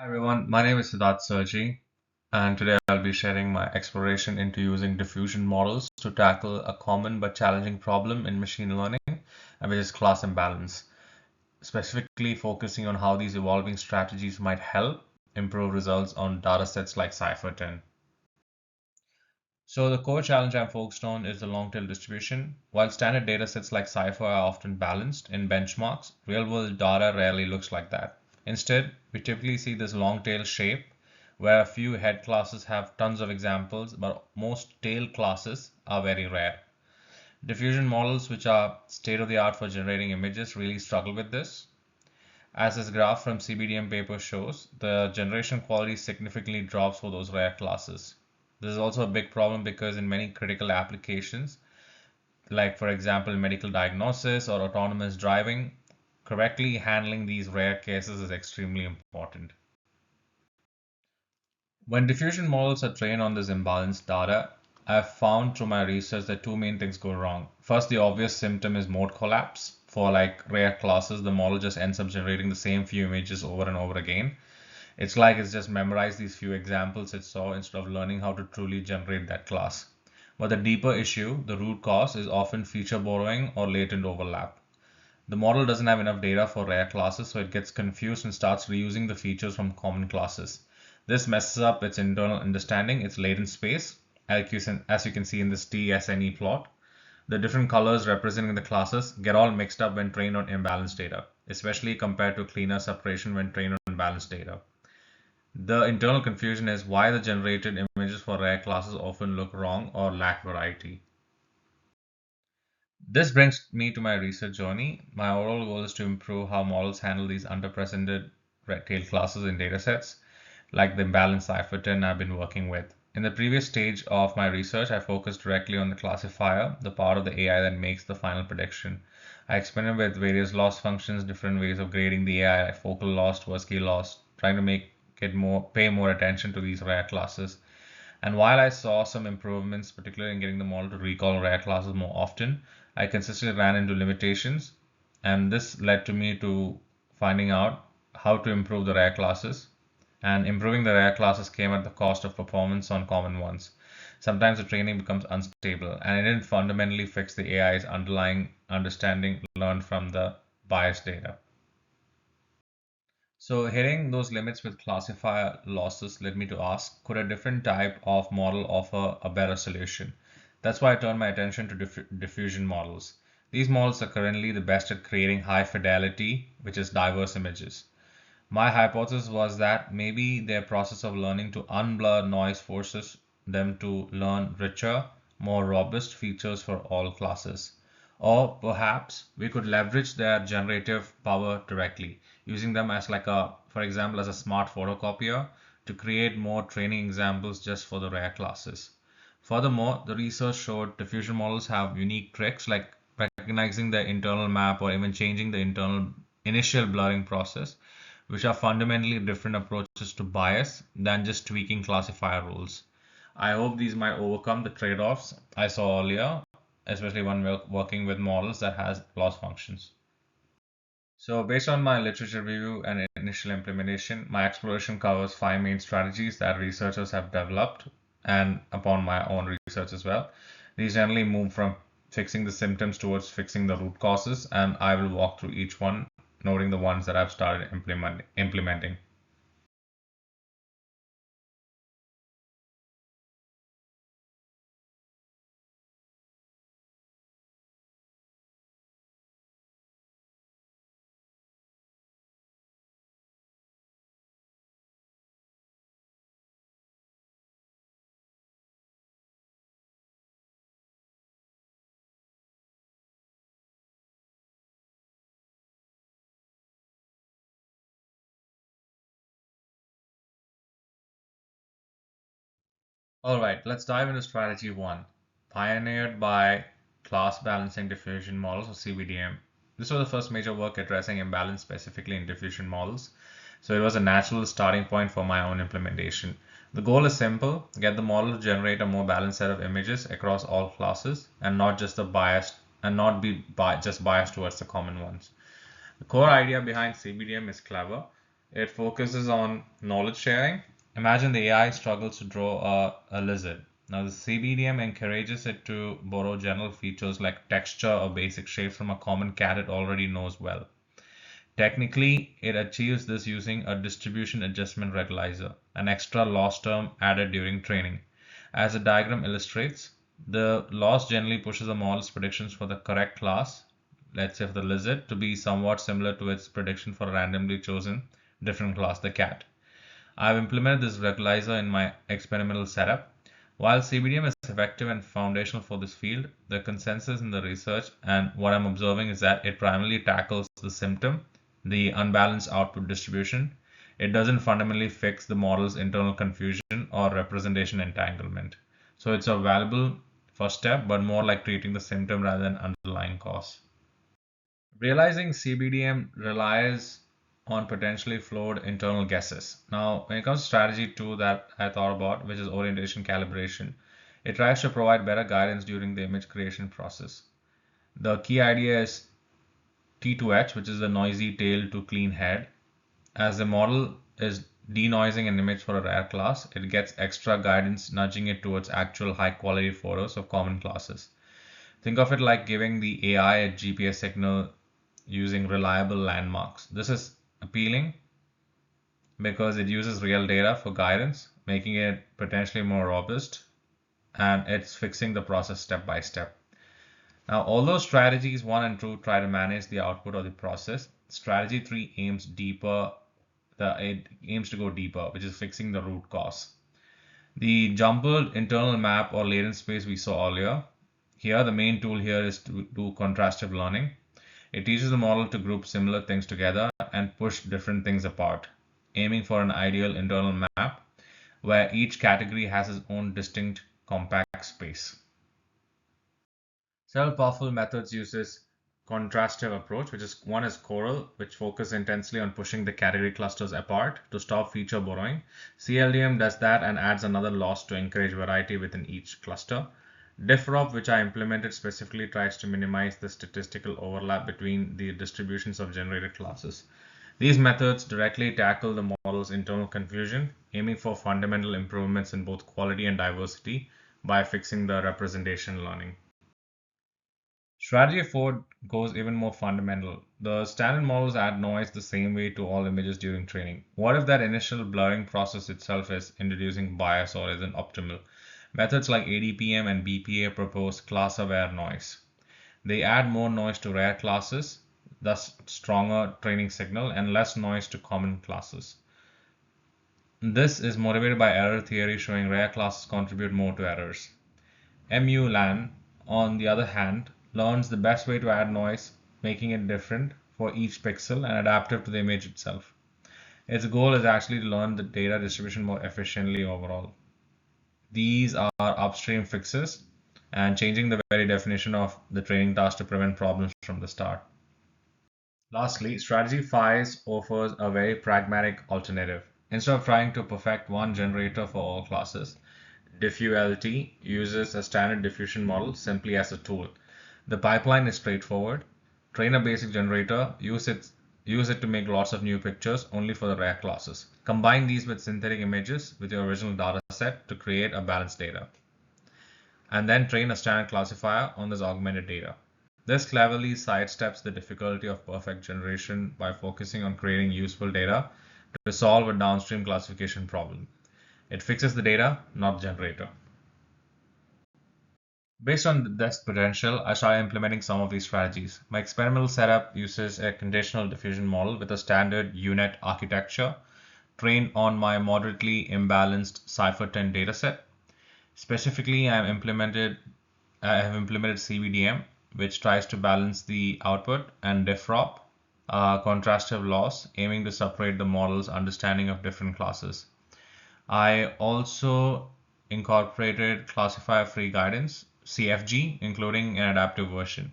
Hi everyone, my name is Siddharth Sergi, and today I'll be sharing my exploration into using diffusion models to tackle a common but challenging problem in machine learning, which is class imbalance, specifically focusing on how these evolving strategies might help improve results on datasets like Cipher10. So the core challenge I'm focused on is the long tail distribution. While standard datasets like Cipher are often balanced in benchmarks, real-world data rarely looks like that. Instead, we typically see this long tail shape where a few head classes have tons of examples, but most tail classes are very rare. Diffusion models, which are state of the art for generating images, really struggle with this. As this graph from CBDM paper shows, the generation quality significantly drops for those rare classes. This is also a big problem because in many critical applications, like for example, medical diagnosis or autonomous driving, correctly handling these rare cases is extremely important. When diffusion models are trained on this imbalanced data, I've found through my research that two main things go wrong. First, the obvious symptom is mode collapse. For like rare classes, the model just ends up generating the same few images over and over again. It's like it's just memorized these few examples it saw instead of learning how to truly generate that class. But the deeper issue, the root cause, is often feature borrowing or latent overlap. The model doesn't have enough data for rare classes, so it gets confused and starts reusing the features from common classes. This messes up its internal understanding, its latent space, as you can see in this TSNE plot. The different colors representing the classes get all mixed up when trained on imbalanced data, especially compared to cleaner separation when trained on balanced data. The internal confusion is why the generated images for rare classes often look wrong or lack variety. This brings me to my research journey. My overall goal is to improve how models handle these underrepresented red tail classes in datasets, like the imbalanced cipher I've been working with. In the previous stage of my research, I focused directly on the classifier, the part of the AI that makes the final prediction. I experimented with various loss functions, different ways of grading the AI, like focal loss, Tversky loss, trying to make it pay more attention to these rare classes. And while I saw some improvements, particularly in getting the model to recall rare classes more often, I consistently ran into limitations, and this led to me to finding out how to improve the rare classes. And improving the rare classes came at the cost of performance on common ones. Sometimes the training becomes unstable, and it didn't fundamentally fix the AI's underlying understanding learned from the biased data. So hitting those limits with classifier losses led me to ask, could a different type of model offer a better solution? That's why I turned my attention to diffusion models. These models are currently the best at creating high fidelity, which is diverse images. My hypothesis was that maybe their process of learning to unblur noise forces them to learn richer, more robust features for all classes. Or perhaps we could leverage their generative power directly, using them as like a, for example, as a smart photocopier to create more training examples just for the rare classes. Furthermore, the research showed diffusion models have unique tricks like recognizing the internal map or even changing the internal initial blurring process, which are fundamentally different approaches to bias than just tweaking classifier rules. I hope these might overcome the trade-offs I saw earlier, especially when working with models that has loss functions. So based on my literature review and initial implementation, my exploration covers five main strategies that researchers have developed and upon my own research as well. These generally move from fixing the symptoms towards fixing the root causes, and I will walk through each one, noting the ones that I've started implementing. All right, let's dive into strategy one, pioneered by class balancing diffusion models or CBDM. This was the first major work addressing imbalance specifically in diffusion models, so it was a natural starting point for my own implementation. The goal is simple, get the model to generate a more balanced set of images across all classes and not just the biased and not be just biased towards the common ones. The core idea behind CBDM is clever. It focuses on knowledge sharing. Imagine the AI struggles to draw a lizard. Now, the CBDM encourages it to borrow general features like texture or basic shapes from a common cat it already knows well. Technically, it achieves this using a distribution adjustment regularizar, an extra loss term added during training. As the diagram illustrates, the loss generally pushes the model's predictions for the correct class, let's say for the lizard, to be somewhat similar to its prediction for a randomly chosen different class, the cat. I've implemented this regularizer in my experimental setup. While CBDM is effective and foundational for this field, the consensus in the research and what I'm observing is that it primarily tackles the symptom, the unbalanced output distribution. It doesn't fundamentally fix the model's internal confusion or representation entanglement. So it's a valuable first step, but more like treating the symptom rather than underlying cause. Realizing CBDM relies on potentially flawed internal guesses. Now, when it comes to strategy two that I thought about, which is orientation calibration, it tries to provide better guidance during the image creation process. The key idea is T2H, which is the noisy tail to clean head. As the model is denoising an image for a rare class, it gets extra guidance nudging it towards actual high quality photos of common classes. Think of it like giving the AI a GPS signal using reliable landmarks. This is appealing because it uses real data for guidance, making it potentially more robust, and it's fixing the process step by step. Now, although strategies 1 and 2 try to manage the output of the process, strategy 3 aims deeper. It aims to go deeper, which is fixing the root cause. The jumbled internal map or latent space we saw earlier. Here, the main tool here is to do contrastive learning. It teaches the model to group similar things together and push different things apart, aiming for an ideal internal map where each category has its own distinct compact space. Several powerful methods use this contrastive approach, which is one is Coral, which focuses intensely on pushing the category clusters apart to stop feature borrowing. CLDM does that and adds another loss to encourage variety within each cluster. Diffrop, which I implemented specifically, tries to minimize the statistical overlap between the distributions of generated classes. These methods directly tackle the model's internal confusion, aiming for fundamental improvements in both quality and diversity by fixing the representation learning. Strategy 4 goes even more fundamental. The standard models add noise the same way to all images during training. What if that initial blurring process itself is introducing bias or isn't optimal? Methods like ADPM and BPA propose class-aware noise. They add more noise to rare classes, thus stronger training signal, and less noise to common classes. This is motivated by error theory showing rare classes contribute more to errors. MULAN, on the other hand, learns the best way to add noise, making it different for each pixel and adaptive to the image itself. Its goal is actually to learn the data distribution more efficiently overall. These are upstream fixes and changing the very definition of the training task to prevent problems from the start. Lastly, strategy 5 offers a very pragmatic alternative. Instead of trying to perfect one generator for all classes, DiffULT uses a standard diffusion model simply as a tool. The pipeline is straightforward. Train a basic generator, use it to make lots of new pictures only for the rare classes. Combine these with synthetic images with your original data set to create a balanced data. And then train a standard classifier on this augmented data. This cleverly sidesteps the difficulty of perfect generation by focusing on creating useful data to solve a downstream classification problem. It fixes the data, not the generator. Based on this potential, I started implementing some of these strategies. My experimental setup uses a conditional diffusion model with a standard UNet architecture trained on my moderately imbalanced Cipher10 dataset. Specifically, I have implemented CBDM, which tries to balance the output, and Diffrop, contrastive loss, aiming to separate the model's understanding of different classes. I also incorporated classifier-free guidance, CFG, including an adaptive version.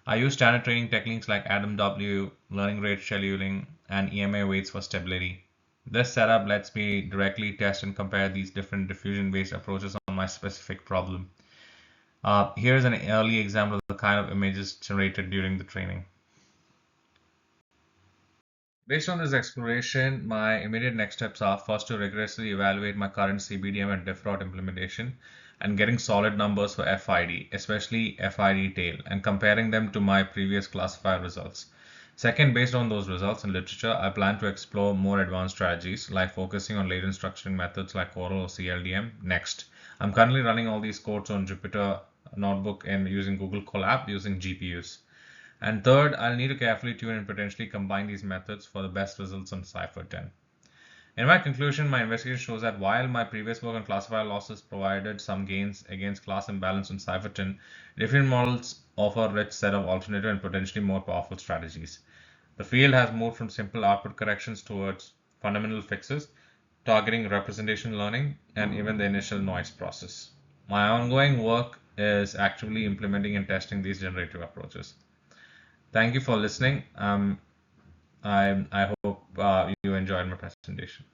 I use standard training techniques like AdamW, learning rate scheduling, and EMA weights for stability. This setup lets me directly test and compare these different diffusion-based approaches on my specific problem. Here's an early example of the kind of images generated during the training. Based on this exploration, my immediate next steps are first to rigorously evaluate my current CBDM and DiffRoute implementation and getting solid numbers for FID, especially FID tail, and comparing them to my previous classifier results. Second, based on those results and literature, I plan to explore more advanced strategies like focusing on latent structuring methods like Coral or CLDM next. I'm currently running all these codes on Jupyter Notebook and using Google Colab using GPUs. And third, I'll need to carefully tune and potentially combine these methods for the best results on Cypher 10. In my conclusion, my investigation shows that while my previous work on classifier losses provided some gains against class imbalance on Cypher 10, different models offer a rich set of alternative and potentially more powerful strategies. The field has moved from simple output corrections towards fundamental fixes, targeting representation learning and even the initial noise process. My ongoing work is actively implementing and testing these generative approaches. Thank you for listening. I hope you enjoyed my presentation.